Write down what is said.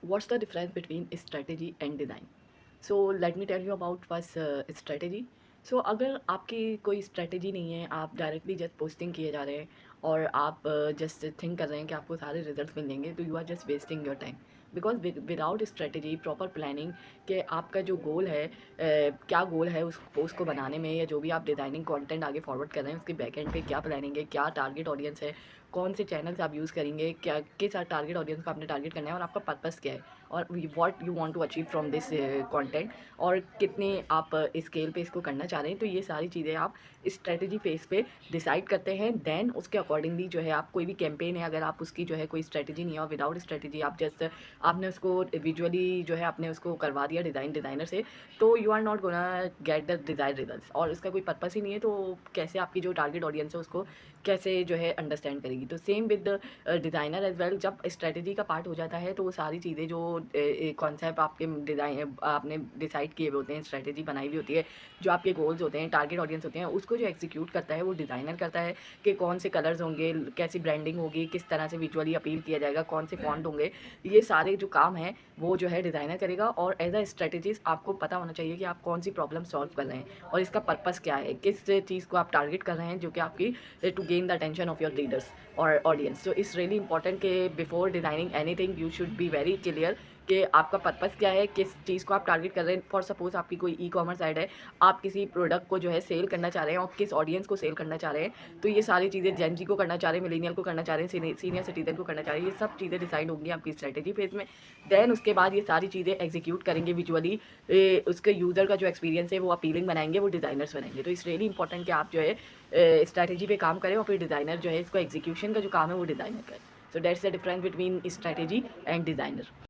What's the difference between strategy and design? So let me tell you about first strategy. So अगर आपकी कोई strategy नहीं है, आप डायरेक्टली जस्ट पोस्टिंग किए जा रहे हैं और आप जस्ट थिंक कर रहे हैं कि आपको सारे रिजल्ट्स मिलेंगे, तो you are just wasting your time. Because without strategy proper planning कि आपका जो गोल है, क्या गोल है उस पोस्ट को बनाने में, या जो भी आप डिज़ाइनिंग कंटेंट आगे फॉरवर्ड कर रहे हैं उसके बैक एंड पे क्या प्लानिंग है, क्या टारगेट ऑडियंस है, कौन से चैनल्स आप यूज़ करेंगे, क्या किस टारगेट ऑडियंस को आपने टारगेट करना है, और आपका पर्पस क्या है, और what you want to achieve from this content, और कितने आप स्केल पे इसको करना चाह रहे हैं। तो ये सारी चीज़ें आप स्ट्रेटजी फेस पे डिसाइड करते हैं। देन उसके अकॉर्डिंगली जो है आप कोई भी कैंपेन है, अगर आप उसकी जो है कोई स्ट्रेटजी नहीं है और विदाउट स्ट्रेटजी आप जस्ट आपने उसको विजुअली जो है आपने उसको करवा दिया डिज़ाइनर से, तो you are not gonna get the desired results, और इसका कोई पर्पस ही नहीं है। तो कैसे आपकी जो टारगेट ऑडियंस है उसको कैसे जो है अंडरस्टैंड करेगी। तो same with designer as well, जब स्ट्रेटजी का पार्ट हो जाता है तो वो सारी चीज़ें जो कॉन्सेप्ट आपके डिज़ाइन आपने डिसाइड किए हुए होते हैं, स्ट्रेटजी बनाई हुई होती है, जो आपके गोल्स होते हैं, टारगेट ऑडियंस होते हैं, उसको जो एग्जीक्यूट करता है वो डिज़ाइनर करता है। कि कौन से कलर्स होंगे, कैसी ब्रांडिंग होगी, किस तरह से विजुअली अपील किया जाएगा, कौन से फॉन्ट होंगे, ये सारे जो काम हैं वो जो है डिज़ाइनर करेगा। और एज अ स्ट्रेटजिस्ट आपको पता होना चाहिए कि आप कौन सी प्रॉब्लम सॉल्व कर रहे हैं और इसका पर्पस क्या है, किस चीज़ को आप टारगेट कर रहे हैं जो कि आपकी to gain the attention of your readers और audience. So it's really important कि before designing anything you should be very clear कि आपका पर्पस क्या है, किस चीज़ को आप टारगेट कर रहे हैं। फॉर सपोज आपकी कोई ई कॉमर्स साइट है, आप किसी प्रोडक्ट को जो है सेल करना चाह रहे हैं और किस ऑडियंस को सेल करना चाह रहे हैं, तो ये सारी चीज़ें जेन जी को करना चाह रहे हैं, मिलेनियल को करना चाह रहे हैं, सीनियर सिटीजन को करना चाह रहे हैं, ये सब चीज़ें डिसाइड होंगी आपकी स्ट्रेटेजी फेज में। देन उसके बाद ये सारी चीज़ें एग्जीक्यूट करेंगे विजुअली, उसके यूज़र का जो एक्सपीरियंस है वो अपीलिंग बनाएंगे, वो डिज़ाइनर्स बनाएंगे। तो इट्स रियली इंपॉर्टेंट कि आप जो है स्ट्रैटेजी पे काम करें और फिर डिज़ाइनर जो है इसको एग्जीक्यूशन का जो काम है वो डिज़ाइनर करें। So that's the difference between strategy and designer.